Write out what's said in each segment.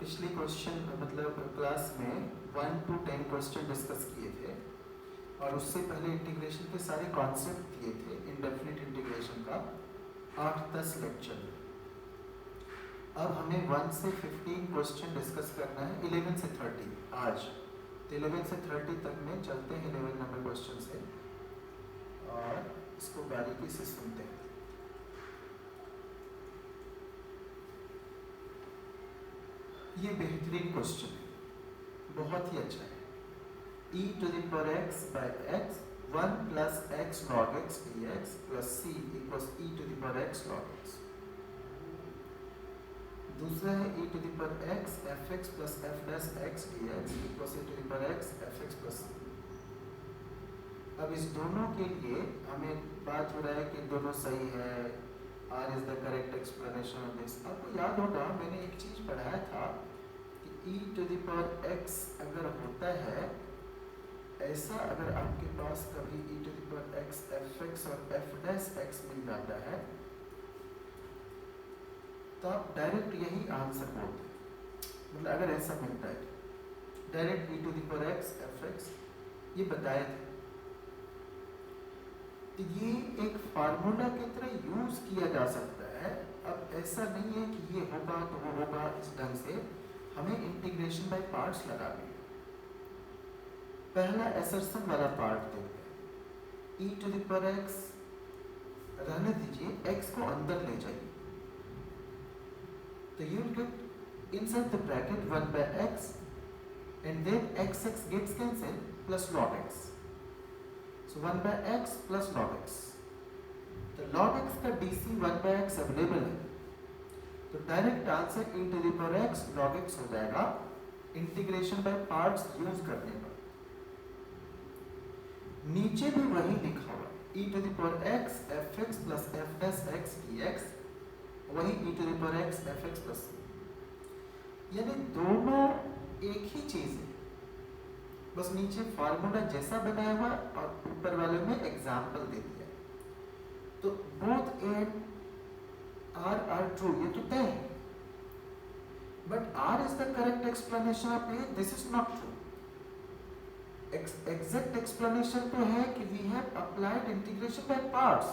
पिछली क्वेश्चन मतलब क्लास में 1 to 10 क्वेश्चन डिस्कस किए थे और उससे पहले इंटीग्रेशन के सारे कॉन्सेप्ट दिए थे इंडेफिनिट इंटीग्रेशन का 8-10 लेक्चर। अब हमें 1 से 15 क्वेश्चन डिस्कस करना है 11 से 30 आज। तो 11 से 30 तक में चलते हैं 11 नंबर क्वेश्चन से और इसको बारीकी से सुनते हैं। ये बेहतरीन क्वेश्चन है, बहुत ही अच्छा है। e to the power x by x 1 plus x log x dx plus c equals e to the power x log x। दूसरा है e to the power x fx plus f dash x dx equals e to the power x fx plus c। अब इस दोनों के लिए हमें बात हो रहा है कि दोनों सही है, r is the correct explanation of this। आपको याद होगा मैंने एक चीज पढ़ाया था कि e to the power x अगर होता है ऐसा, अगर आपके पास कभी e to the power x fx और f dash x मिल जाता है तो आप डायरेक्ट यही आंसर बोलते हैं। मतलब अगर ऐसा मिलता है direct e to the power x fx ये बताए थे, तो ये एक फार्मूला की तरह यूज किया जा सकता है। अब ऐसा नहीं है कि ये होगा तो वो होगा, इस ढंग से हमें इंटीग्रेशन बाय पार्ट्स लगानी है। पहला असर्शन वाला पार्ट देखते हैं। e to the power x रहने दीजिए, x को अंदर ले जाइए तो you will get inside the bracket 1 by x and then x gets cancelled plus log x। So 1 by x plus log x, तो log x का dc 1 by x अवेलेबल है तो direct answer e to the power x log x हो जाएगा integration by parts use करने पर। नीचे भी वही लिखा हुआ e to the power x fx plus f dash x dx, वही e to the power x fx plus c, यानी दोनों एक ही चीज है, बस नीचे फार्मूला जैसा बनाया हुआ और ऊपर वाले में एग्जाम्पल दे दिया। तो बोथ एंड आर ट्रू, ये तो तय है, but R is the correct explanation of A, this is not true. Exact explanation तो है कि we have applied integration by parts.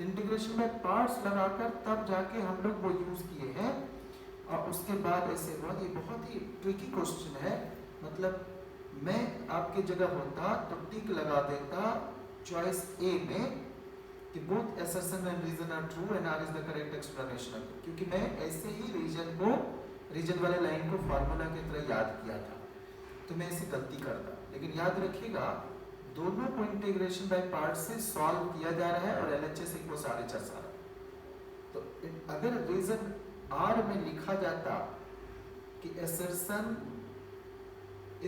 Integration by parts लगाकर तब जाके हम लोग वो यूज किए हैं और उसके बाद ऐसे हुआ। ये बहुत ही ट्रिकी क्वेश्चन है, मतलब मैं आपके जगह होता तो टिक लगा देता चॉइस ए में कि both assertion and reason are true and R is the correct explanation of it, क्योंकि मैं ऐसे ही रीजन वाले लाइन को फार्मूला की तरह याद किया था तो मैं ऐसी गलती करता। लेकिन याद रखिएगा दोनों को इंटीग्रेशन बाय पार्ट से सॉल्व किया जा रहा है और LHS इक्वल्स RHS आ रहा है। तो अगर रीजन आर में लिखा जाता कि असर्शन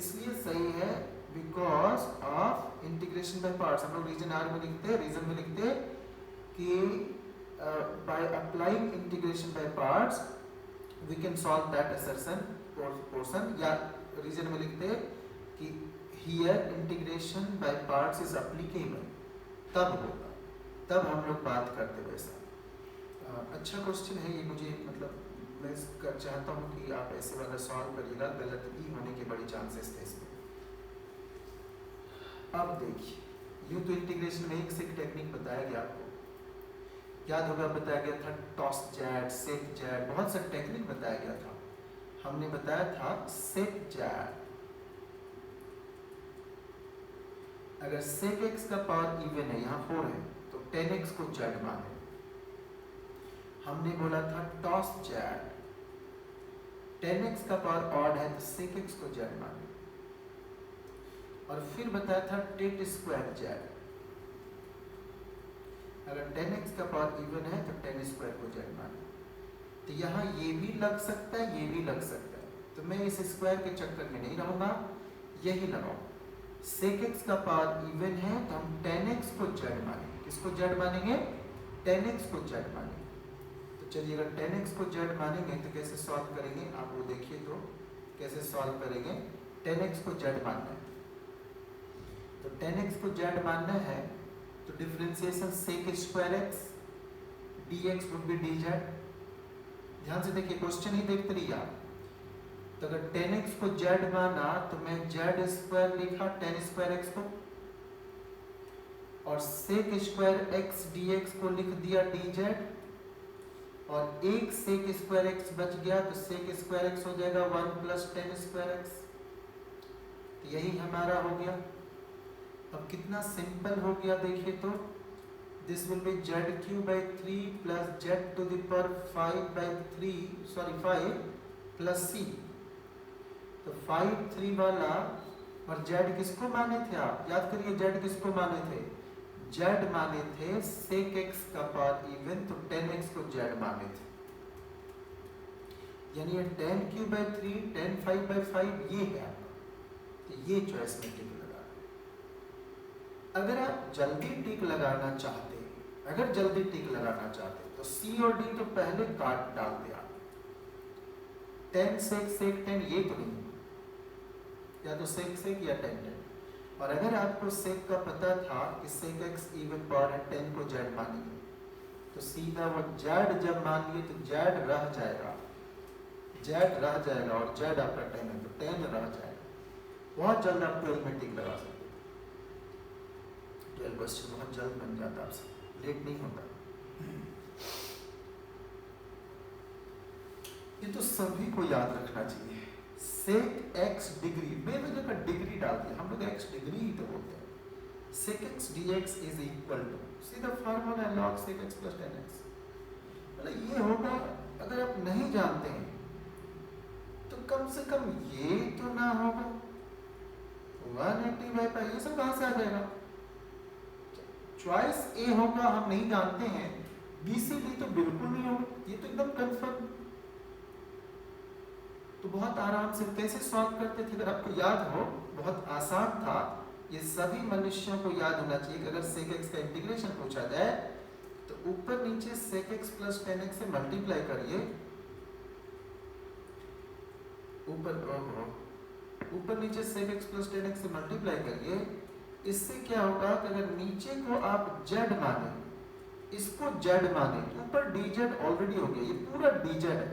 इसलिए सही है because of integration by parts, हम लोग रीजन आर में लिखते, रीजन में लिखते कि by applying integration by parts we can solve that assertion portion, या रीजन में लिखते कि here integration by parts is applicable, तब होगा, तब हम लोग बात करते वैसा। अच्छा क्वेश्चन है ये, मुझे मतलब मैं चाहता हूँ कि आप ऐसे वाला सॉल्व करिएगा, गलत भी होने के बड़ी चांसेस थे इसमें। अब देखिए यूं तो इंटीग्रेशन में एक से एक टेक्निक बताया गया, आपको याद होगा बताया गया था टॉस जैड, सेक जैड, बहुत सा टेक्निक बताया गया था। हमने बताया था सेक जैड, अगर सेक x का पावर इवन है, यहाँ 4 है तो 10x को जैड माने। हमने बोला था टॉस जैड, 10x का पावर ऑड है तो sec x को जैड माने। और फिर बताया था टेट स्क्वायर जैड, अगर 10x का पावर इवन है तो 10 स्क्वायर को जैड माने। तो यहाँ ये भी लग सकता है, ये भी लग सकता है, तो मैं इस स्क्वायर के चक्कर में नहीं रहूंगा, यही लगाऊंगा। sec x का पावर इवन है तो हम 10x को जैड मानेंगे। किसको जैड मानेंगे? 10x को जैड मानेंगे। तो चलिए अगर 10x को जैड मानेंगे तो कैसे सॉल्व करेंगे, आप वो देखिए तो कैसे सॉल्व करेंगे। 10x को जैड मानना है तो 10x को जैड मानना है तो differentiation sec square x dx would be dz। ध्यान से देखिए, क्वेश्चन ही देखते रहिए आप। तो अगर 10x को z माना तो मैं z स्क्वायर लिखा 10 स्क्वायर x को, और sec स्क्वायर x dx को लिख दिया dz, और एक sec स्क्वायर x बच गया तो sec स्क्वायर x हो जाएगा 1 प्लस 10 स्क्वायर x। तो यही हमारा हो गया। अब कितना सिंपल हो गया देखिए तो, this will be z³ by 3 plus z to the power 5 by 5 plus c। तो 5 3 वाला, और z किसको माने थे आप याद करिए, z किसको माने थे, z माने थे sec x का पावर इवन, तो 10x को z माने थे, यानी ये 10³ by 3 10 5 by 5 ये है आपका। तो ये चॉइस में टिक लगा। अगर आप जल्दी टिक लगाना चाहते, अगर जल्दी टिक लगाना चाहते तो C और D तो पहले काट डाल दिया, 10 sec 10 ये तो नहीं, या तो sec या 10 10। और अगर आपको sec का पता था कि sec x इवन पावर 10 को z मानेंगे, तो सीधा वो z जब मान लिए तो z रह जाएगा, z रह जाएगा, और z आपका 10 है तो 10 रह जाएगा। बहुत जल्द आप 12 में टिक लगा सकते, 12 क्वेश्चन बहुत जल्द बन जाता, आपसे लेट नहीं होता। ये तो सभी को याद रखना चाहिए। sec x डिग्री, बेवजह का डिग्री डाल दिया, हम लोग x डिग्री ही तो बोलते हैं। sec x dx is equal to, सीधा फार्मूला है log sec x plus 10x। मतलब ये होगा, अगर आप नहीं जानते हैं तो कम से कम ये तो ना होगा 180 बाई पाई, ये सब कहां से आ जाएगा। चॉइस ए होगा, हम नहीं जानते हैं, बी सी डी तो बिल्कुल नहीं होगा, ये तो एकदम कंफर्म। तो बहुत आराम से कैसे सॉल्व करते थे, अगर आपको याद हो, बहुत आसान था। ये सभी मनुष्यों को याद होना चाहिए कि अगर sec x का इंटीग्रेशन पूछा जाए तो ऊपर नीचे sec x प्लस 10x से मल्टीप्लाई करिए, ऊपर नीचे sec x प्लस 10x से मल्टीप्लाई करिए। इससे क्या होगा कि अगर नीचे को आप z माने, इसको z माने, ऊपर dz ऑलरेडी हो गया, ये पूरा dz है,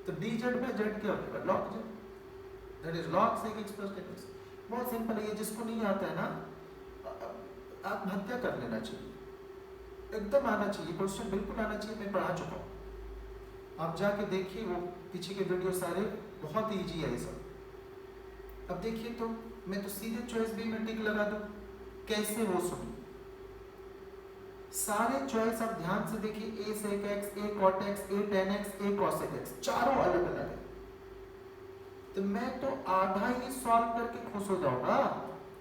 तो dz में z क्या होगा, log z, that is log sec x plus 10x। बहुत सिंपल है, ये जिसको नहीं आता है ना, आत्महत्या कर लेना चाहिए, एकदम आना चाहिए, क्वेश्चन बिल्कुल आना चाहिए, मैं पढ़ा चुका हूँ। आप जाके देखिए, वो पीछे के वीडियो सारे बहुत ईजी है ये सब। अब देखिए तो मैं तो सीधे चॉइस बी में टिक लगा दूं, कैसे वो सुनिए, सारे चॉइस आप ध्यान से देखिए, a sec x, a cot x, a tan x, a cosec x, चारों अलग अलग है। तो मैं तो आधा ही सॉल्व करके खुश हो जाऊंगा,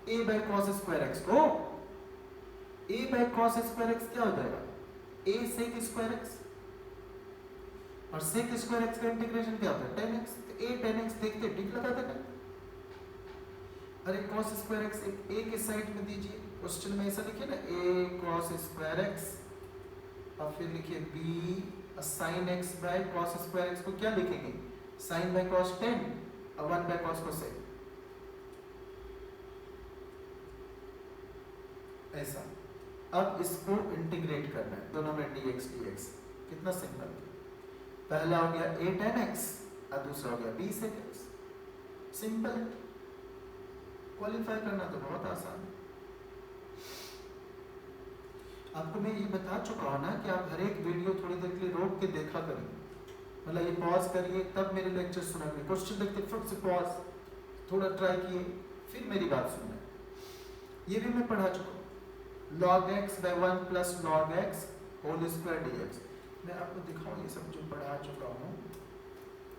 a by cos square x को, a by cos square x क्या हो जाएगा, a sec स्क्वायर x, और sec स्क्वायर x का इंटीग्रेशन क्या होता है, tan x, तो a tan x देखते टिक लगा देना। अरे cos स्क्वायर x a के साइड में दीजिए, क्वेश्चन में ऐसा लिखिए ना, a cos स्क्वायर x, और फिर लिखिए b sin x by cos square x को क्या लिखेंगे, sin बाय cos 10 और 1 बाय cos cosec, ऐसा। अब इसको इंटीग्रेट करना है, दोनों में dx dx, कितना सिंपल, पहला हो गया a tan x और दूसरा हो गया b sec x, simple. Qualify करना तो बहुत आसान है। आपको मैं ये बता चुका हूं ना कि आप हर एक वीडियो थोड़ी देर के लिए रोक के देखा करिए, मतलब ये पॉज करिए तब मेरे लेक्चर सुना करिए, क्वेश्चन देखते फिर से पॉज, थोड़ा ट्राई किए, फिर मेरी बात सुनना। ये भी मैं पढ़ा चुका हूँ, log x by 1 plus log x whole square dx। मैं आपको दिखाऊँ ये सब जो पढ़ा चुका हूँ,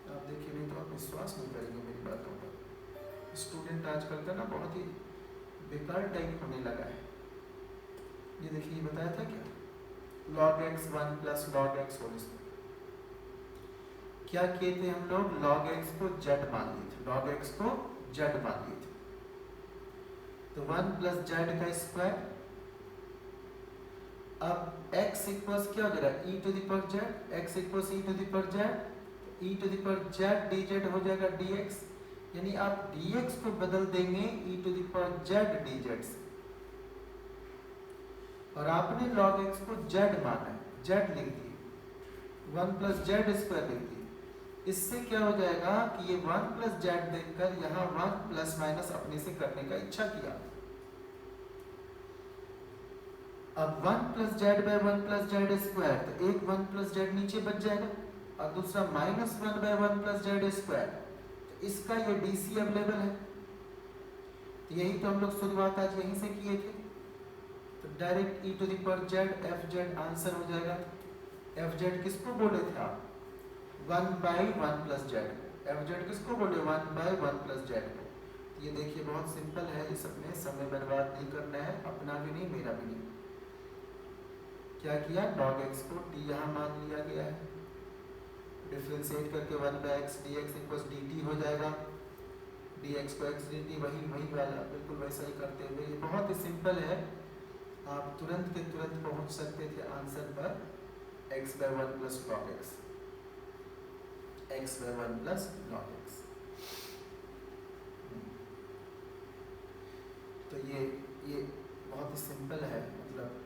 आप देखिए, नहीं तो आप विश्वास नहीं करेंगे मेरी बातों पर। स्टूडेंट आजकल का ना बहुत ही बेकार टाइप होने लगा है। ये देखिए, ये बताया था क्या, log x 1 plus log x whole square. क्या किए थे हम लोग, log x को z मान लिए थे, log x को z मान लिए थे, तो 1 प्लस z का स्क्वायर। अब x इक्वल्स क्या हो जाएगा, e to the power z, x equals e to the power z, e to the power z dz हो जाएगा dx, यानी आप dx को बदल देंगे e to the power z dz से, और आपने log x को z माना है, z लिख दिए, 1 प्लस जेड स्क्वायर लिख दिए। इससे क्या हो जाएगा कि ये 1 प्लस जेड देखकर यहाँ 1 प्लस माइनस अपने से करने का इच्छा किया। अब 1 plus Z by 1 plus Z square, तो एक 1 प्लस जेड नीचे बच जाएगा और दूसरा minus 1 by 1 plus Z square, तो इसका ये डीसी अवेलेबल है। तो यही तो हम लोग शुरुआत आज यहीं से किए थे। तो direct e to the power z f z answer हो जाएगा। एफ जेड किसको बोले थे आप? 1 by 1 plus z. F z किसको बोले? 1 बाई 1 प्लस जेड को। ये देखिए बहुत सिंपल है, इस अपने समय बर्बाद नहीं करना है, अपना भी नहीं मेरा भी नहीं। क्या किया? log x को t यहाँ मान लिया गया है, डिफ्रेंशिएट करके 1 by x d x equals D T हो जाएगा। dx को x dt वही वाला बिल्कुल वैसा ही करते हुए, ये बहुत ही सिंपल है, आप तुरंत के तुरंत पहुंच सकते थे आंसर पर। x by 1 plus log x, x by 1 plus log x। तो ये बहुत ही सिंपल है, मतलब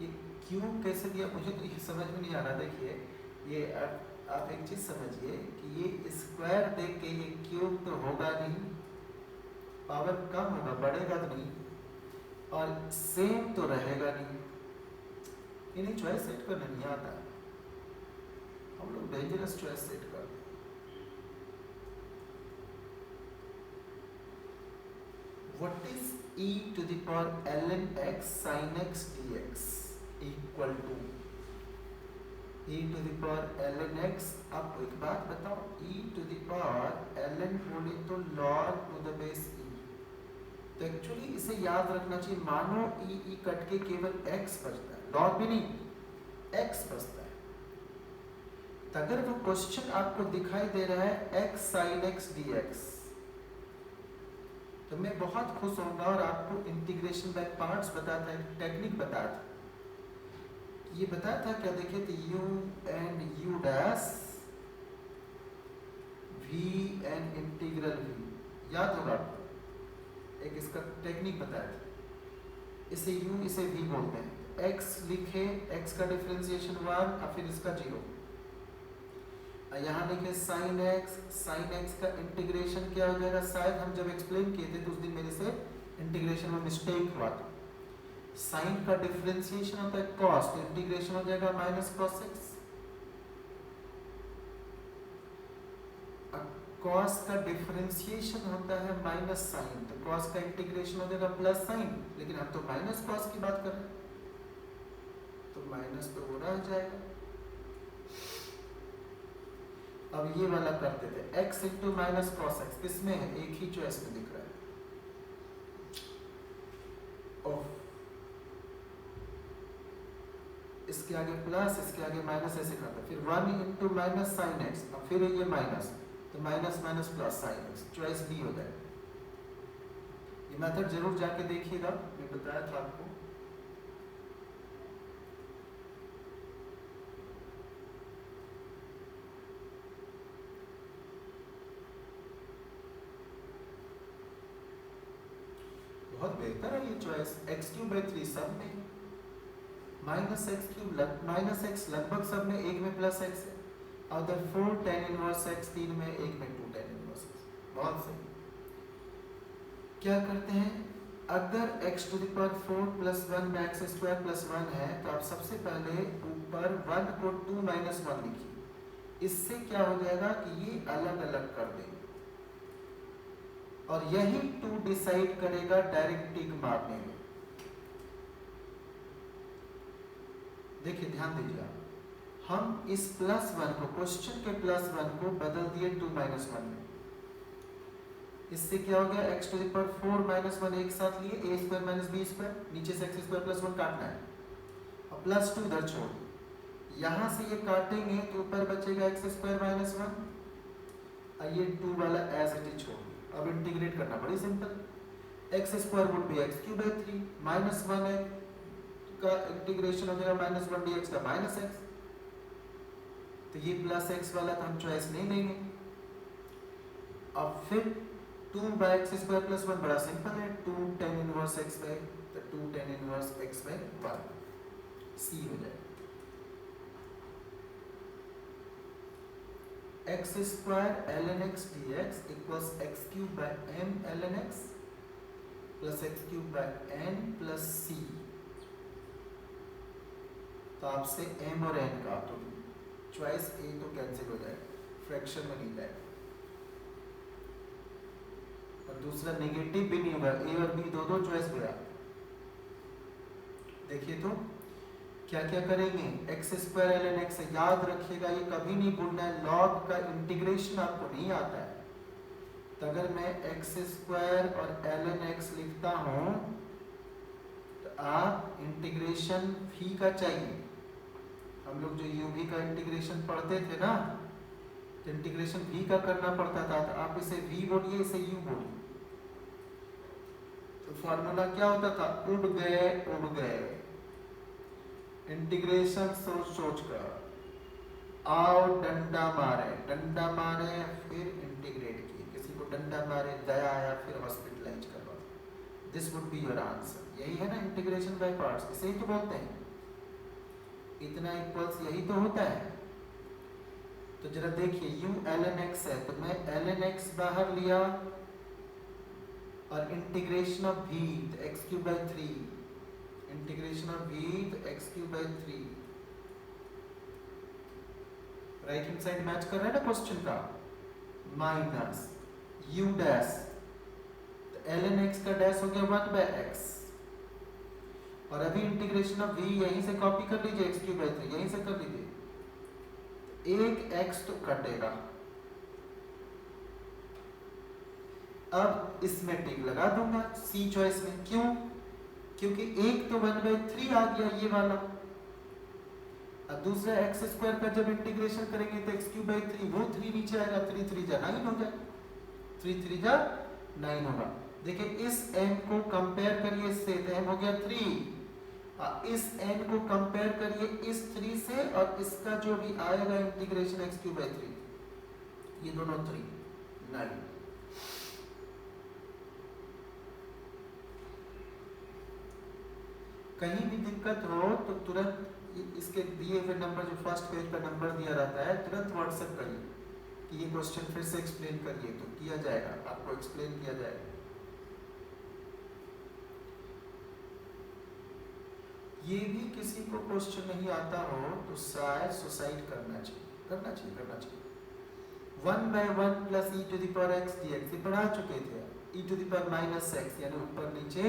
ये क्यूब कैसे दिया मुझे तो ये समझ में नहीं आ रहा। देखिए ये आप एक चीज समझिए कि ये स्क्वायर देख के ये क्यूब तो होगा नहीं, पावर कम होगा, बढ़ेगा तो नहीं, और सेम तो रहेगा नहीं। इन्हें चॉइस सेट करना नहीं आता, हम लोग डेंजरस चॉइस सेट करते हैं। What is e to the power ln x sin x dx equal to e to the power ln x। आपको एक बात बताओ, e to the power ln बोले तो log to the base e, तो actually इसे याद रखना चाहिए, मानो e कट के केवल x बचता है, log भी नहीं, x बचता है। तो अगर वो क्वेश्चन आपको दिखाई दे रहा है x sin x dx, तो मैं बहुत खुश होऊंगा और आपको इंटीग्रेशन बाय पार्ट्स बताता है, टेक्निक बताता। ये बताया था क्या? देखिए तो u and u dash v and integral v, याद होगा आपको, एक इसका टेक्निक बताया था। इसे u इसे v बोलते हैं। x लिखे, x का डिफरेंशिएशन 1 और फिर इसका 0, यहाँ लिखे sin x का इंटीग्रेशन क्या हो जाएगा? शायद हम जब एक्सप्लेन किए थे तो उस दिन मेरे से इंटीग्रेशन में मिस्टेक हुआ था। sin का डिफरेंशिएशन होता है cos, तो इंटीग्रेशन हो जाएगा माइनस cos x। cos का डिफरेंशिएशन होता है माइनस sin, तो cos का इंटीग्रेशन हो जाएगा प्लस sin, लेकिन हम तो माइनस cos की बात कर रहे हैं, तो माइनस तो हो रहा जाएगा। अब ये वाला करते थे, x into minus cos x, किसमें है? एक ही चॉइस में दिख रहा है। इसके आगे प्लस, इसके आगे माइनस, ऐसे करते, फिर 1 इंटू माइनस साइन एक्स, और फिर ये माइनस, तो minus minus plus sine x, choice b हो जाएगा। ये मेथड जरूर जाके देखिएगा, मैं बताया था आपको। बहुत बेहतर है ये चॉइस। x क्यूब बाई 3 सब में, minus x cube minus x लगभग सब में, एक में प्लस एक्स है, और 4 tan इनवर्स x, 3 में, एक में 2 tan इनवर्स x। बहुत सही। क्या करते हैं, अगर x to the power 4 plus 1 में एक्स स्क्वायर प्लस 1 है, तो आप सबसे पहले ऊपर 1 को 2 माइनस 1 लिखिए। इससे क्या हो जाएगा कि ये अलग अलग कर देंगे, और यही 2 डिसाइड करेगा डायरेक्ट टिक मारने में। देखिए ध्यान दीजिए, हम इस प्लस 1 को, क्वेश्चन के प्लस 1 को बदल दिए 2 माइनस 1 में। इससे क्या हो गया, x to the power 4 minus 1 एक साथ लिए, a square minus b square, नीचे से x स्क्वायर प्लस 1 काटना है, और प्लस 2 इधर छोड़, यहां से ये काटेंगे तो ऊपर बचेगा x स्क्वायर माइनस 1, और ये 2 वाला एज इट इज छोड़। अब इंटीग्रेट करना बड़ी simple, x square would be x cube by 3, minus 1 का इंटीग्रेशन हो जाएगा माइनस 1 डी एक्स का माइनस एक्स, तो ये प्लस एक्स वाला तो हम चॉइस नहीं लेंगे। अब फिर 2 बाई एक्स स्क्वायर प्लस 1, बड़ा सिंपल है, 2 tan इनवर्स एक्स बाई, तो 2 tan inverse x by 1, C हो जाएगा। X square l n x d x equals x cube by m l n x plus x cube by n plus C. तो आपसे M और N का तो choice ए तो cancel हो जाएगा, फ्रैक्शन में नहीं जाएगा, और दूसरा नेगेटिव भी नहीं होगा, ए और बी दो दो चॉइस गया। देखिए तो क्या क्या करेंगे, x square l n x, याद रखिएगा ये कभी नहीं भूलना है, लॉग का इंटीग्रेशन आपको नहीं आता है। तो अगर मैं एक्स स्क्वायर और एल एन एक्स लिखता हूं तो आप इंटीग्रेशन भी का चाहिए। हम लोग जो यू भी का इंटीग्रेशन पढ़ते थे ना, तो इंटीग्रेशन भी का करना पड़ता था, तो आप इसे v बोलिए, इसे u बोलिए। तो फॉर्मूला क्या होता था, उड़ गए, इंटीग्रेशन सोच सोच कर, आओ डंडा मारे, फिर इंटीग्रेट किए, किसी को डंडा मारे, दया आया, फिर हॉस्पिटलाइज करवा। This would be your answer. यही है ना इंटीग्रेशन बाय पार्ट्स, इसे ही तो बोलते हैं। इतना इक्वल्स यही तो होता है। तो जरा देखिए u ln x है, तो मैं ln x बाहर लिया और integration of v x cube by 3, integration of v x cube by 3, right hand side match कर रहा है ना क्वेश्चन का, माइनस u डैश, तो ln x का डैश हो गया 1 बाय x, और अभी इंटीग्रेशन ऑफ v यहीं से कॉपी कर लीजिए, x क्यूब बाई 3 यहीं से कर लीजिए, एक x तो कटेगा। अब इसमें टिक लगा दूंगा सी चॉइस में, क्यों? क्योंकि एक तो 1/3 आ गया ये वाला, अब दूसरा एक्स स्क्वायर का जब इंटीग्रेशन करेंगे तो एक्स क्यूब बाई 3, वो 3 नीचे आएगा, 3 3 जा 9 हो जाए, 3 3 जा 9 होगा। देखिए इस m को कंपेयर करिए इससे, तो m हो गया 3, इस n को कंपेयर करिए इस 3 से, और इसका जो भी आएगा इंटीग्रेशन एक्स क्यूब बाई 3, ये दोनों 3 9। कहीं भी दिक्कत हो तो तुरंत इसके दिए हुए नंबर, जो फर्स्ट पेज पर नंबर दिया रहता है, तुरंत व्हाट्सएप करिए कि ये क्वेश्चन फिर से एक्सप्लेन करिए, तो किया जाएगा, आपको एक्सप्लेन किया जाएगा। ये भी किसी को क्वेश्चन नहीं आता हो तो शायद सुसाइड करना चाहिए। 1/1 plus e to the power x d x, ये पढ़ा चुके थे, e to the power minus x, यानी ऊपर नीचे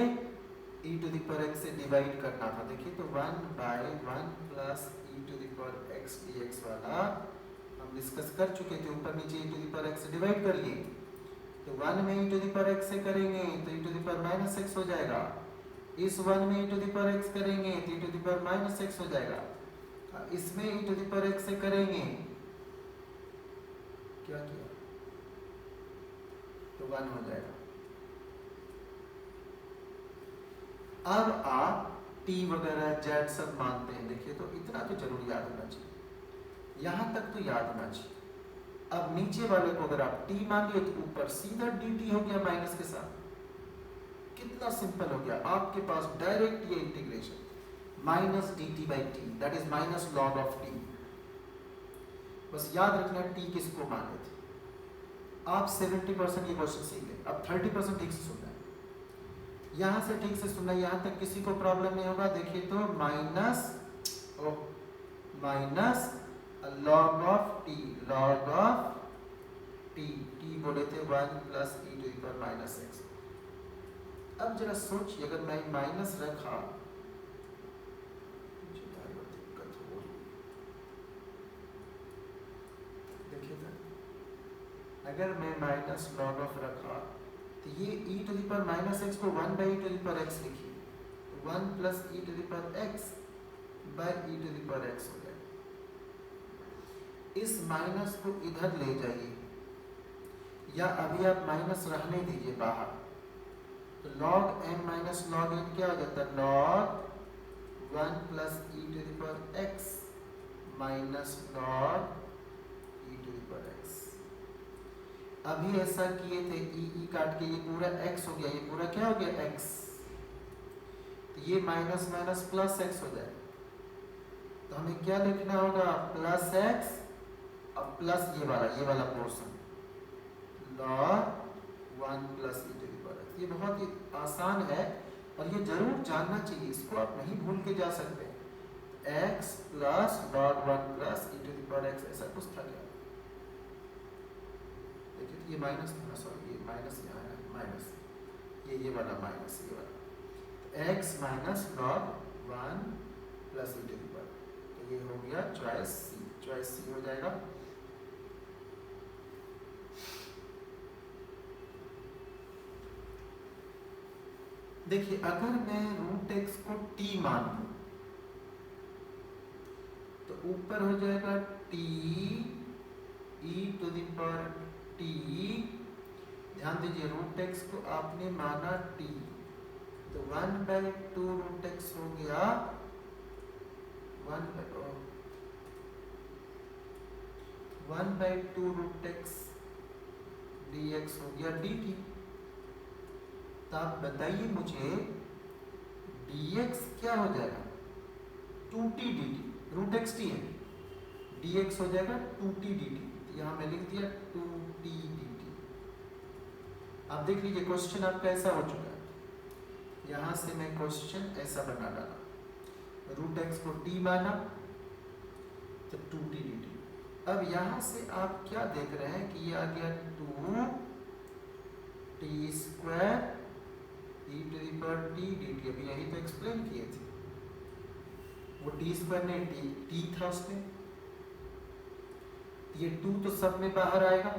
e to the power x से डिवाइड करना था। देखिए तो 1/1 plus e to the power x dx वाला हम डिस्कस कर चुके थे, ऊपर नीचे e to the power x से डिवाइड करिए, तो 1 में e to the power x से करेंगे तो e to the power minus x हो जाएगा, इस 1 में e to the power x करेंगे तो e to the power minus x हो जाएगा, इसमें e to the power x से करेंगे, क्या किया, तो 1 हो जाएगा। अब आप t वगैरह z सब मानते हैं, देखिए तो इतना तो जरूर याद होना चाहिए, यहां तक तो याद होना चाहिए। अब नीचे वाले को अगर आप t मान लिए तो ऊपर सीधा dt हो गया माइनस के साथ, कितना सिंपल हो गया, आपके पास डायरेक्ट ये integration minus dt by T, that is minus log of t। बस याद रखना t किसको माने थे। आप 70% ये क्वेश्चन सीख गए, अब 30% ठीक से सुनना है, यहाँ से ठीक से सुनना, यहाँ तक किसी को प्रॉब्लम नहीं होगा। देखिए तो minus log of t, log of t बोले थे 1 plus e to the power minus x. अब जरा सोचिए अगर मैं माइनस रखा, दिक्कत हो रही, देखिए तो अगर मैं माइनस लॉग ऑफ रखा तो ये e to the power minus x को 1 by e to the power x लिखिए, तो 1 plus e to the power x by e to the power x हो जाएगा। इस माइनस को इधर ले जाइए, या अभी आप माइनस रहने दीजिए बाहर, तो log m minus log n क्या हो जाता है, log 1 plus e to the power x minus log e to the power x। अभी ऐसा किए थे, ई काट के ये पूरा x हो गया, ये पूरा क्या हो गया x, तो ये माइनस माइनस प्लस x हो जाए, तो हमें क्या लिखना होगा, प्लस x अब प्लस ये वाला portion log 1 plus e to the power x। ये बहुत ही आसान है और ये जरूर जानना चाहिए, इसको आप नहीं भूल के जा सकते। x plus log 1 plus e to the power x, ऐसा कुछ था क्या? देखिए तो ये माइनस था, सॉरी ये माइनस यहाँ है, माइनस ये वाला माइनस ये वाला, तो x minus log 1 plus e to the power, तो ये हो गया चॉइस सी हो जाएगा। देखिए अगर मैं रूट एक्स को t मान लूं तो ऊपर हो जाएगा t e to the power t, ध्यान दीजिए रूट एक्स को आपने माना t, तो 1/2 रूट एक्स हो गया 1/2 रूट एक्स dx हो गया dt। तो आप बताइए मुझे dx क्या हो जाएगा? 2t dt, root x t है, dx हो जाएगा 2t dt, तो यहाँ मैं लिख दिया 2t dt। आप देख लीजिए क्वेश्चन आपका ऐसा हो चुका है, यहाँ से मैं क्वेश्चन ऐसा बना डाला, रूट एक्स को t माना तो 2t dt। अब यहाँ से आप क्या देख रहे हैं कि ये आ गया 2t square e to the power t dt। अभी यही तो एक्सप्लेन किए थे, वो t स्क्वायर ने t था उसमें, ये 2 तो सब में बाहर आएगा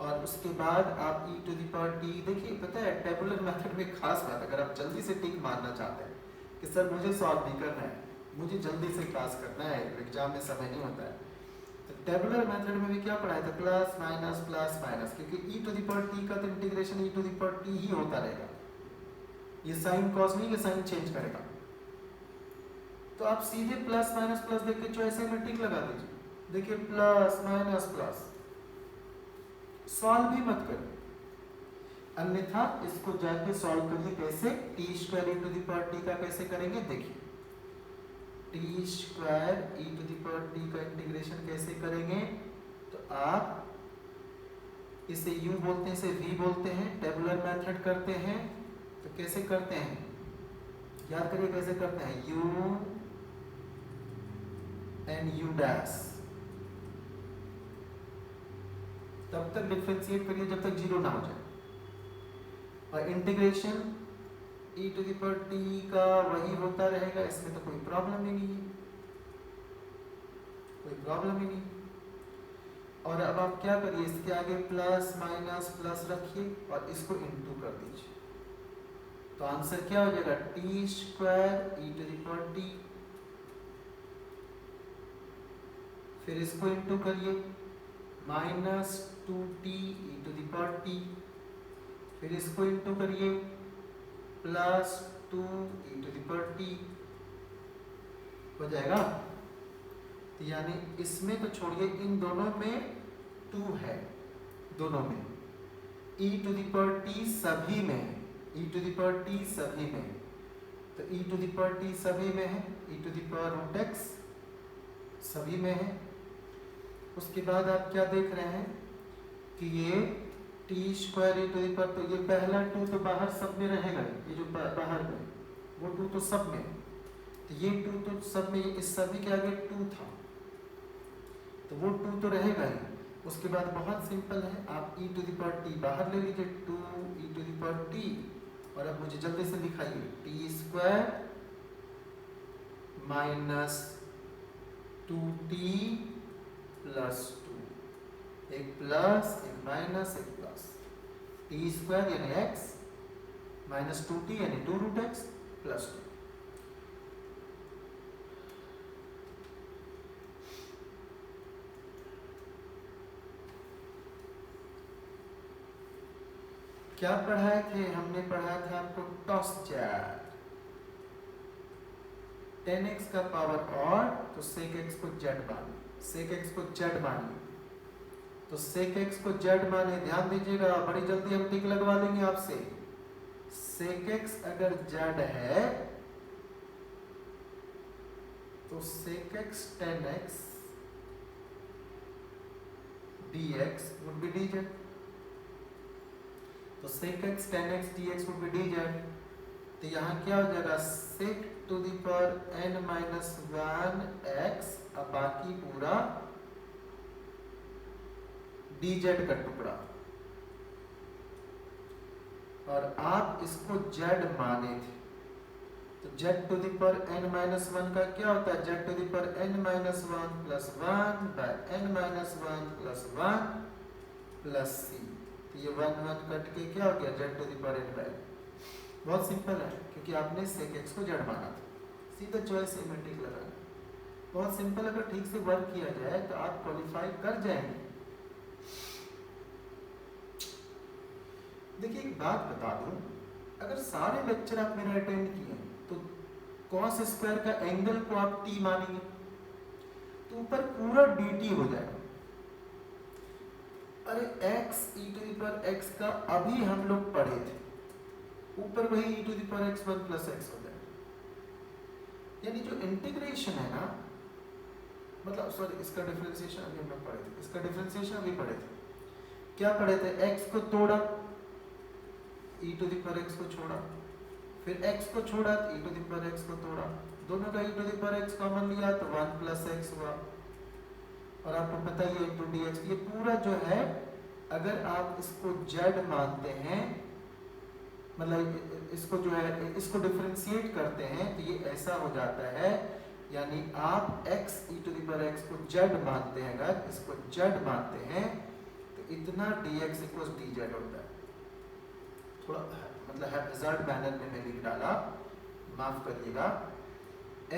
और उसके बाद आप e to the power t, देखिए पता है टेबुलर मेथड में खास बात, अगर आप जल्दी से टिक मारना चाहते हैं कि सर मुझे सॉल्व नहीं करना है, मुझे जल्दी से पास करना है, एग्जाम में समय नहीं होता है, तो टेबुलर मेथड में भी क्या पढ़ाया था? प्लस माइनस, क्योंकि e to the power t का तो integration e to the power t ही होता रहेगा, ये साइन कॉस नहीं, ये साइन चेंज करेगा। तो आप सीधे प्लस माइनस प्लस देख के चॉइस में टिक लगा दीजिए, देखिए प्लस माइनस प्लस, सॉल्व भी मत करिए, अन्यथा इसको जाके सॉल्व करिए। कैसे? T square e to the power t का कैसे करेंगे? देखिए t square e to the power t का इंटीग्रेशन कैसे करेंगे? तो आप इसे u बोलते हैं, इसे v बोलते हैं, टेबुलर मेथड करते हैं, तो कैसे करते हैं? याद करिए कैसे करते हैं, u एंड u डैश, तब तक डिफरेंशिएट करिए जब तक जीरो ना हो जाए, और integration e to the power t का वही होता रहेगा, इसमें तो कोई प्रॉब्लम ही नहीं है, कोई प्रॉब्लम ही नहीं। और अब आप क्या करिए, इसके आगे प्लस माइनस प्लस रखिए और इसको इनटू कर दीजिए, तो आंसर क्या हो जाएगा? T square e to the power t, फिर इसको इनटू करिए minus 2t e to the power t, फिर इसको इनटू करिए plus 2 e to the power t, हो जाएगा। तो यानी इसमें तो छोड़िए, इन दोनों में 2 है, दोनों में e to the power t सभी में है, e to the power t सभी में है, तो e to the power t सभी में है, e to the power root x सभी में है। उसके बाद आप क्या देख रहे हैं कि ये t square e to the power, तो ये पहला 2 तो बाहर सब में रहेगा, ये जो बाहर में वो 2 तो सब में, तो ये 2 तो सब में, इस सभी के आगे 2 था, तो वो 2 तो रहेगा ही। उसके बाद बहुत सिंपल है, आप e to the power t बाहर ले लीजिए, 2 e to the power t, और अब मुझे जल्दी से दिखाइए, T square minus 2t plus 2, एक प्लस एक माइनस एक प्लस, टी स्क्वायर यानी x माइनस 2t यानी 2 रूट x प्लस 2। क्या पढ़ाए थे? हमने पढ़ाया था आपको टॉस चैर, 10x का पावर और, तो sec x को z मान, sec x को z मानिए, तो sec x को z माने, ध्यान दीजिएगा, बड़ी जल्दी हम टिक लगवा लेंगे आपसे। sec x अगर z है तो sec x 10x dx would be dz. तो sec x tan x dx would be dz. तो यहाँ क्या हो जाएगा sec to the power n minus 1 x, अब बाकी पूरा dz का टुकड़ा, और आप इसको z माने थे, तो z to the power n minus 1 का क्या होता है, z to the power n minus 1 plus 1 by n minus 1 plus 1 plus c। तो ये 1 1 कट के क्या हो गया, z to the power n by. बहुत सिंपल है, क्योंकि आपने sec x को z माना था, सीधा चॉइस सिमेट्रिक लगाना। बहुत सिंपल, अगर ठीक से वर्क किया जाए तो आप क्वालिफाई कर जाएंगे। देखिए एक बात बता दूं, अगर सारे लेक्चर आप मेरा अटेंड किए तो cos स्क्वायर का एंगल को आप t मानेंगे, तो ऊपर पूरा dt हो जाएगा। अरे x e to the power x का अभी हम लोग पढ़े थे, ऊपर वही e to the power x 1 plus x हो जाएगा। यानी जो इंटीग्रेशन है ना, मतलब सॉरी, इसका डिफरेंशिएशन अभी हम लोग पढ़े थे, इसका डिफरेंशिएशन अभी पढ़े थे। क्या पढ़े थे, x को तोड़ा, e to the power x को छोड़ा, फिर x को छोड़ा तो e to the power x को तोड़ा, दोनों का e to the power x common लिया तो 1 प्लस x हुआ, और आपको पता ही है इंटू dx। ये पूरा जो है, अगर आप इसको z मानते हैं, मतलब इसको जो है इसको डिफरेंशिएट करते हैं, तो ये ऐसा हो जाता है, यानी आप x e to the power x को z मानते हैं, अगर इसको z मानते हैं तो इतना dx इक्वल्स dz होता है। थोड़ा मतलब हैजार्ड बैनर में मैं लिख डाला, माफ करिएगा,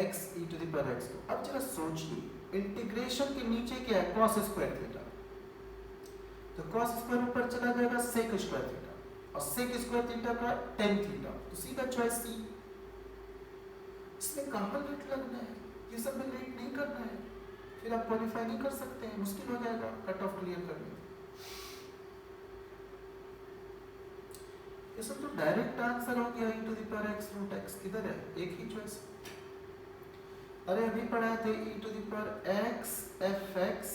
x e to the power x को। अब जरा सोचिए, इंटीग्रेशन के नीचे क्या है, cos स्क्वायर थीटा, तो cos स्क्वायर ऊपर चला जाएगा sec स्क्वायर थीटा, और sec स्क्वायर थीटा का tan थीटा, तो सीधा चॉइस सी। इसमें कहाँ लेट लगना है, ये सब में लेट नहीं करना है, फिर आप क्वालिफाई नहीं कर सकते हैं, मुश्किल हो जाएगा कट ऑफ क्लियर करने। ये सब तो डायरेक्ट आंसर हो गया, e to the power x root x किधर है, एक ही चॉइस। अरे अभी पढ़ाए थे e to the power x fx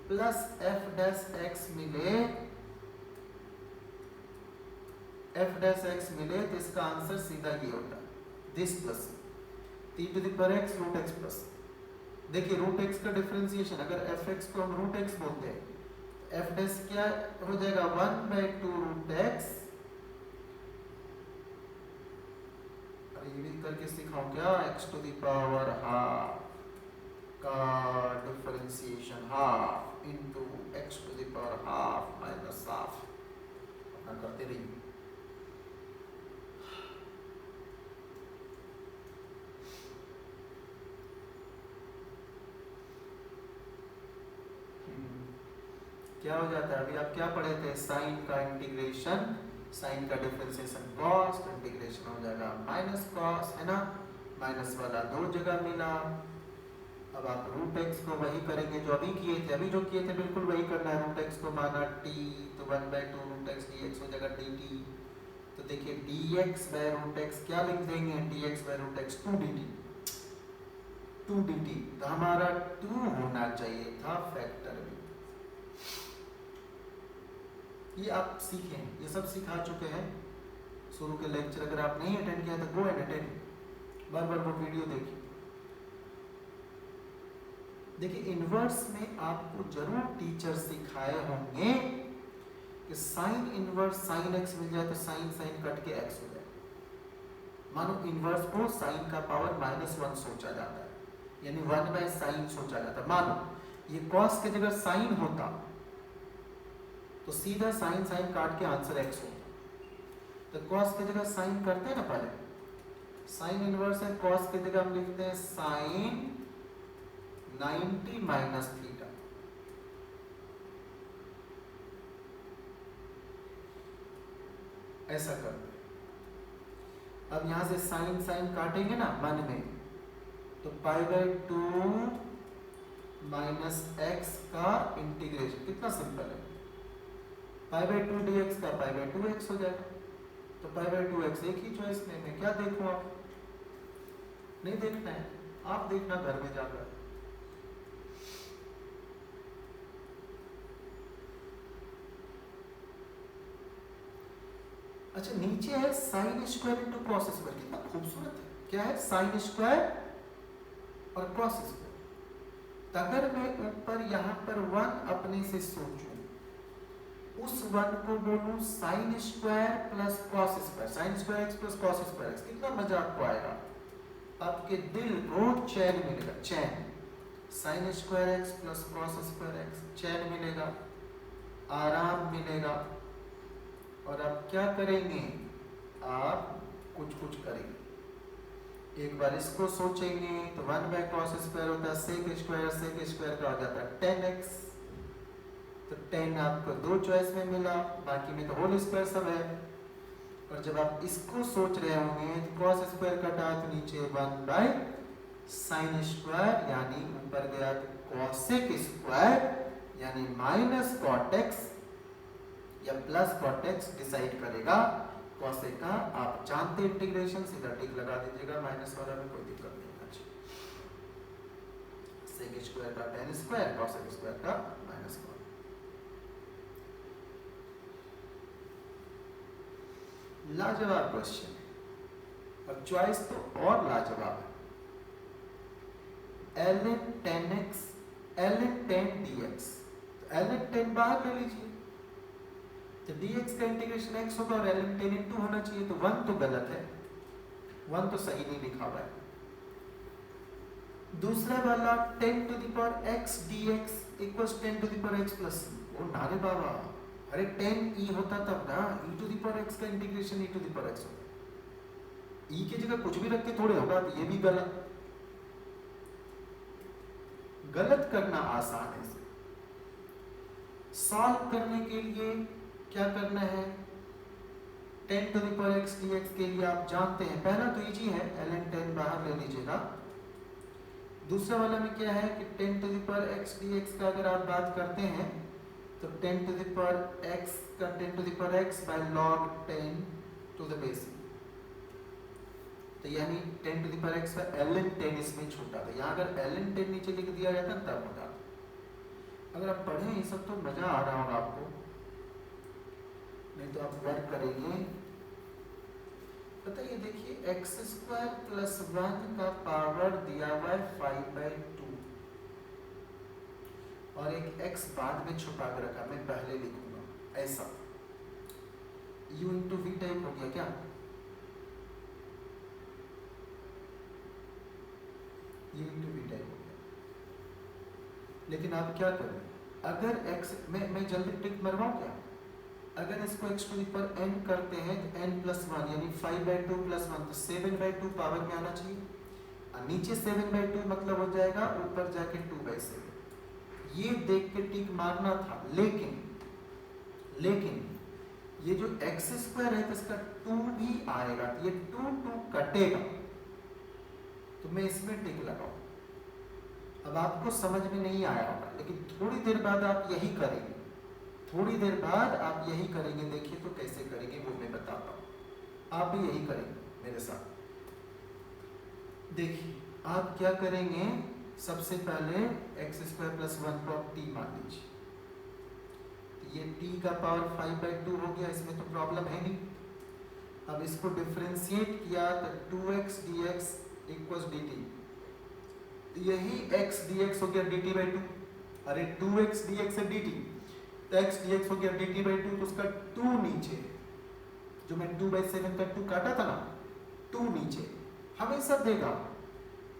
plus f dash x मिले, f डैश x मिले, तो इसका आंसर सीधा ये होता है, this plus e to the power x root x plus. देखिए रूट x का डिफरेंशिएशन, अगर fx को हम रूट x बोलते हैं, f डैश क्या हो जाएगा, 1/2 रूट x। ये भी करके सिखाऊं क्या, x to the power half का differentiation half into x to the power half minus half, अपना करते रहिए। क्या हो जाता है, अभी आप क्या पढ़े थे, साइन का इंटीग्रेशन, साइन का डिफरेंशिएशन cos, तो इंटीग्रेशन हो जाएगा माइनस cos, है ना, माइनस वाला दो जगह मिला। अब आप रूट x को वही करेंगे जो अभी किए थे, अभी जो किए थे बिल्कुल वही करना है। रूट x को माना t, तो 1/2 रूट x dx हो जाएगा dt। तो देखिए dx बाय रूट x क्या लिख देंगे, dx by root x 2 dt, तो हमारा 2 होना चाहिए था फैक्टर में। ये आप सीखे, ये सब सिखा चुके हैं शुरू के लेक्चर, अगर आप नहीं अटेंड किया तो गो एंड अटेंड, बार बार वो वीडियो देखिए। देखिए इनवर्स में आपको जरूर टीचर सिखाए होंगे कि साइन इनवर्स साइन x मिल जाए तो साइन साइन कट के x हो जाए। मानो इनवर्स को साइन का पावर -1 सोचा जाता है, यानी 1/sin सोचा जाता है। मानो ये cos के जगह साइन होता तो सीधा साइन साइन काट के आंसर x होता, तो cos के जगह साइन करते हैं ना, पहले साइन इनवर्स है, cos के जगह हम लिखते हैं साइन 90 माइनस थीटा। ऐसा करते हैं। अब यहां से साइन साइन काटेंगे ना मन में, तो π/2 माइनस x का इंटीग्रेशन, कितना सिंपल है, π/2 dx का π/2x हो जाएगा। तो π/2x एक ही चॉइस में, मैं क्या देखूं, आप नहीं देखना है, आप देखना घर में जाकर। अच्छा नीचे है sine square into cos square, कितना खूबसूरत है। क्या है? साइन स्क्वायर और कॉस स्क्वायर। अगर मैं ऊपर यहाँ पर 1 अपने से सोचूं, उस 1 को बोलूं sine square plus cos square, sine square x plus cos square x, कितना मजा आपको आएगा। आपके दिल को चैन मिलेगा, चैन। Sine square x plus cos square x, चैन मिलेगा, आराम मिलेगा। और आप क्या करेंगे? आप कुछ कुछ करेंगे। एक बार इसको सोचेंगे तो 1 बाय कॉस स्क्वायर होता है सेक स्क्वायर का हो जाता है 10x। तो 10 आपको 2 चॉइस में मिला, बाकी में तो होल स्क्वायर सब है। और जब आप इसको सोच रहे होंगे तो कॉस स्क्वायर कटा तो नीचे 1 बाय साइन स्क्वायर, यानी ऊपर गया तो कॉसेक स्क्वायर, यानी माइनस कॉट एक्स या प्लस कॉट एक्स डिसाइड करेगा कॉसेक का। आप जानते इंटीग्रेशन, सीधा टिक लगा दीजिएगा, माइनस वाला में कोई दिक्कत नहीं है। सेक स्क्वायर का 10 स्क्वायर, कॉसेक स्क्वायर का माइनस 1। लाजवाब क्वेश्चन है और चॉइस तो और लाजवाब है। ln 10x ln 10 dx, तो ln 10 बाहर ले लीजिए, तो dx का इंटीग्रेशन x होगा और ln 10 इंटू होना चाहिए, तो 1 तो गलत है, 1 तो सही नहीं लिखा हुआ है। दूसरा वाला 10 to the power x dx equals 10 to the power x plus, ओ नारे बाबा, अरे 10 e होता तब ना, e to the power x का integration e to the power x होता। e की जगह कुछ भी रख के थोड़े होगा, तो ये भी गलत। गलत करना आसान है। सॉल्व करने के लिए क्या करना है? 10 to the power x dx के लिए आप जानते हैं, पहला तो इजी है, ln 10 बाहर ले लीजिएगा। दूसरा वाला में क्या है कि 10 to the power x dx का अगर आप बात करते हैं तो 10 to the power x का 10 to the power x by log 10 to the base, तो यानी 10 to the power x का ln 10 इसमें छोटा था। यहाँ अगर ln 10 नीचे लिख दिया जाता तब होता। अगर आप पढ़ें ये सब तो मजा आ रहा होगा आपको, नहीं तो आप वर्क करेंगे। बताइए, देखिए एक्स स्क्वायर प्लस 1 का पावर दिया हुआ है 5/2 और एक x बाद में छुपा के रखा, मैं पहले लिखूंगा ऐसा, u इंटू वी टाइप हो गया क्या? u इंटू वी टाइप हो गया। लेकिन आप क्या करें, अगर x मैं जल्दी टिक मरवाऊं क्या? अगर इसको x to the power n करते हैं तो n प्लस 1 यानी 5/2 प्लस 1, तो 7/2 पावर में आना चाहिए। और नीचे 7/2 मतलब हो जाएगा ऊपर जाके 2/7। ये देख के टिक मारना था, लेकिन ये जो x स्क्वायर है तो इसका 2 भी आएगा, तो ये 2 कटेगा, तो मैं इसमें टिक लगाऊं। अब आपको समझ में नहीं आया होगा, लेकिन थोड़ी देर बाद आप यही करेंगे, थोड़ी देर बाद आप यही करेंगे। देखिए तो कैसे करेंगे वो मैं बताता हूँ, आप भी यही करेंगे मेरे साथ। देखिए आप क्या करेंगे, सबसे पहले एक्स स्क्वायर प्लस 1 को आप टी मान लीजिए, तो ये टी का पावर 5/2 हो गया, इसमें तो प्रॉब्लम है नहीं। अब इसको डिफरेंशिएट किया तो 2x dx इक्वल्स dt, यही x dx हो गया dt/2। अरे 2x dx है dt, तो x dx हो गया dt/2, तो उसका 2 नीचे, जो मैं 2/7 का 2 काटा था ना, 2 नीचे हमेशा देगा,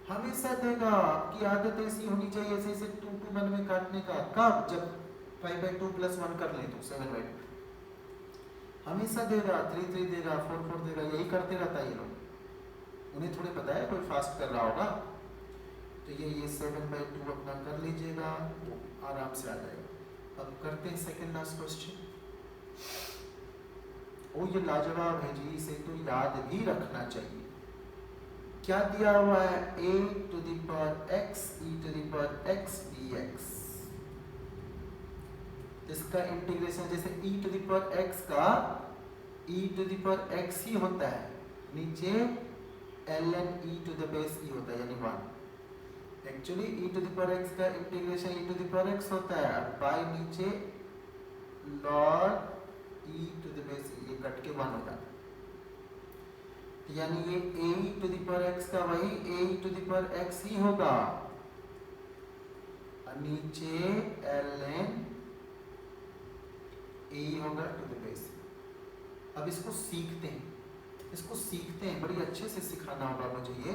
हमेशा देगा। आपकी आदत ऐसी होनी चाहिए ऐसे ऐसे 2 मन में काटने का। कब? जब 5/2 प्लस 1 कर ले तो 7/2 हमेशा देगा, 3 देगा, 4 देगा, यही करते रहता है ये लोग। उन्हें थोड़ी पता है कोई फास्ट कर रहा होगा, तो ये 7/2 अपना कर लीजिएगा, वो आराम से आ जाएगा। अब करते हैं सेकंड लास्ट क्वेश्चन। ओ ये लाजवाब है जी, इसे तो याद भी रखना चाहिए। क्या दिया हुआ है? a to the power x e to the power x dx, इसका इंटीग्रेशन जैसे e to the power x का e to the power x ही होता है, नीचे ln e to the base e होता है यानी 1। Actually e to the power x का integration e to the power x होता है, बाय नीचे log e to the base ये कट के 1 हो जाता है, यानी ये a to the power x का वही a to the power x ही होगा, और नीचे ln a होगा टू द बेस। अब इसको सीखते हैं, बड़ी अच्छे से सिखाना होगा मुझे ये,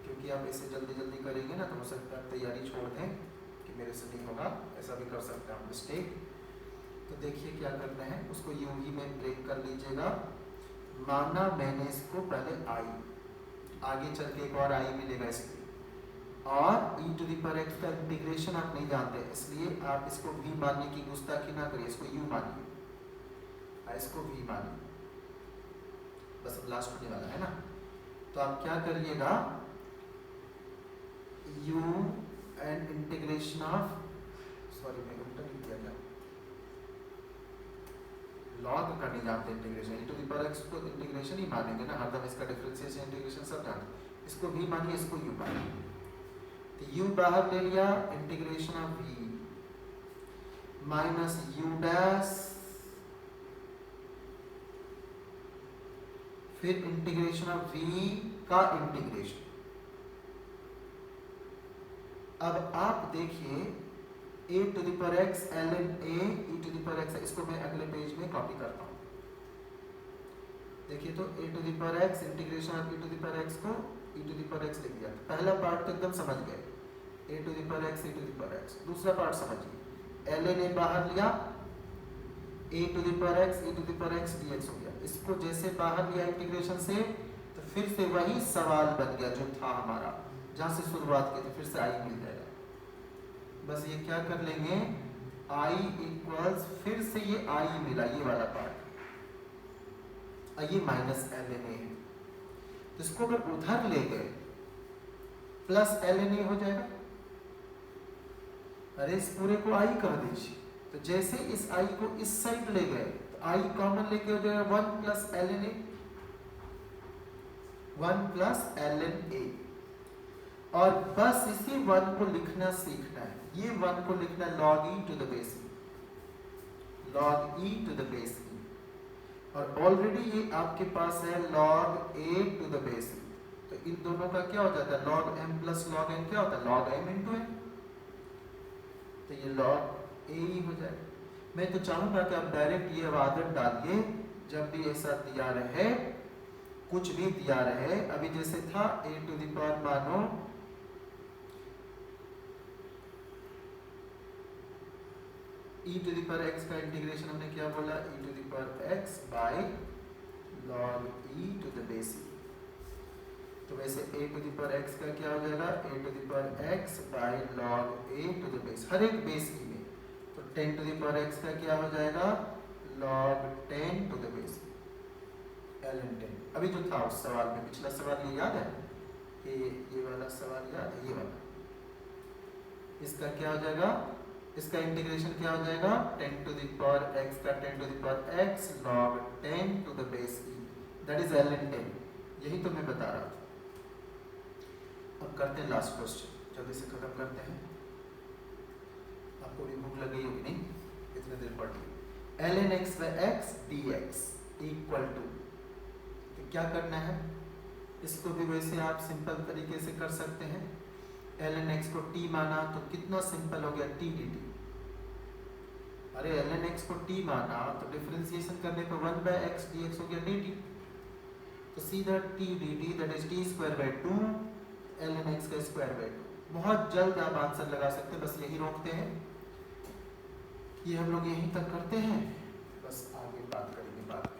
क्योंकि आप इसे जल्दी जल्दी करेंगे ना तो हो सकता है तैयारी छोड़ दें कि मेरे से नहीं होगा, ऐसा भी कर सकते हैं मिस्टेक। तो देखिए क्या करना है, उसको यूं ही में ब्रेक कर लीजिएगा। माना मैंने इसको पहले आई, आगे चल के एक और आई मिलेगा इसके, और e to the power x का इंटीग्रेशन आप नहीं जानते, इसलिए आप इसको v मानने की गुस्ताखी ना करिए, इसको u मानिए, इसको v मानिए, बस अब लास्ट होने वाला है ना। तो आप क्या करिएगा, u and integration of, sorry मैं उल्टा नहीं किया क्या, लॉग का नहीं जानते integration, e to the power x को इंटीग्रेशन ही मानेंगे ना हरदम, इसका डिफरेंशिएशन इंटीग्रेशन सब जानते, इसको v मानिए, इसको u मानिए। तो u बाहर ले लिया, integration of v minus u dash, फिर इंटीग्रेशन ऑफ v का इंटीग्रेशन। अब आप देखिए a to the power x ln a e to the power x, इसको मैं अगले पेज में कॉपी करता हूँ। देखिए तो a to the power x integration of e to the power x को e to the power x लिख दिया। पहला पार्ट तो एकदम समझ गए, a to the power x e to the power x। दूसरा पार्ट समझिए, ln a बाहर लिया, a to the power x e to the power x dx हो गया। इसको जैसे बाहर लिया इंटीग्रेशन से, तो फिर से वही सवाल बन गया जो था हमारा, जहाँ से शुरुआत की थी, फिर से i मिल जाएगा। बस ये क्या कर लेंगे, i इक्वल्स, फिर से ये i मिला, ये वाला पार्ट, ये माइनस ln a है, तो इसको अगर उधर ले गए प्लस ln a हो जाएगा। अरे इस पूरे को i कह दीजिए, तो जैसे इस i को इस साइड ले गए तो i कॉमन लेके हो जाएगा 1 plus ln a, 1 plus ln a, और बस इसी 1 को लिखना सीखना है। ये 1 को लिखना log e to the base e, log e to the base e, और ऑलरेडी ये आपके पास है log a to the base e, तो इन दोनों का क्या हो जाता है, log m plus log n क्या होता है, log m इंटू n, तो ये log a ही हो जाए। मैं तो चाहूंगा कि आप डायरेक्ट ये आदत डालिए, जब भी ऐसा दिया रहे, कुछ भी दिया रहे, अभी जैसे था a टू द पावर मानो e to the power x का इंटीग्रेशन हमने क्या बोला, e to the power x by log e to the base e, तो वैसे a to the power x का क्या हो जाएगा, a to the power x by log a to the base, हर एक बेस e में, तो 10 टू द पावर x का क्या हो जाएगा, log 10 to the base ln 10। अभी जो था उस सवाल में, पिछला सवाल ये याद है, ये वाला सवाल याद है, ये वाला, इसका क्या हो जाएगा, इसका इंटीग्रेशन क्या हो जाएगा, 10 टू द पावर x का 10 to the power x log 10 to the base e, that is ln 10। यही तो मैं बता रहा था। अब करते हैं लास्ट क्वेश्चन, जल्दी से खत्म करते हैं, आपको भी भूख लगी होगी नहीं, इतने देर पढ़ ली। ln x by x dx equal to, तो क्या करना है, इसको भी वैसे आप सिंपल तरीके से कर सकते हैं। ln x को t माना तो कितना सिंपल हो गया, t dt। अरे ln x को t माना तो डिफरेंशिएशन करने पर 1 by x dx हो गया dt, तो सीधा t dt that is t square by 2 ln x का स्क्वायर बाय 2। बहुत जल्द आप आंसर लगा सकते हैं, बस यही रोकते हैं, ये हम लोग यहीं तक करते हैं, बस आगे बात करेंगे बाद में।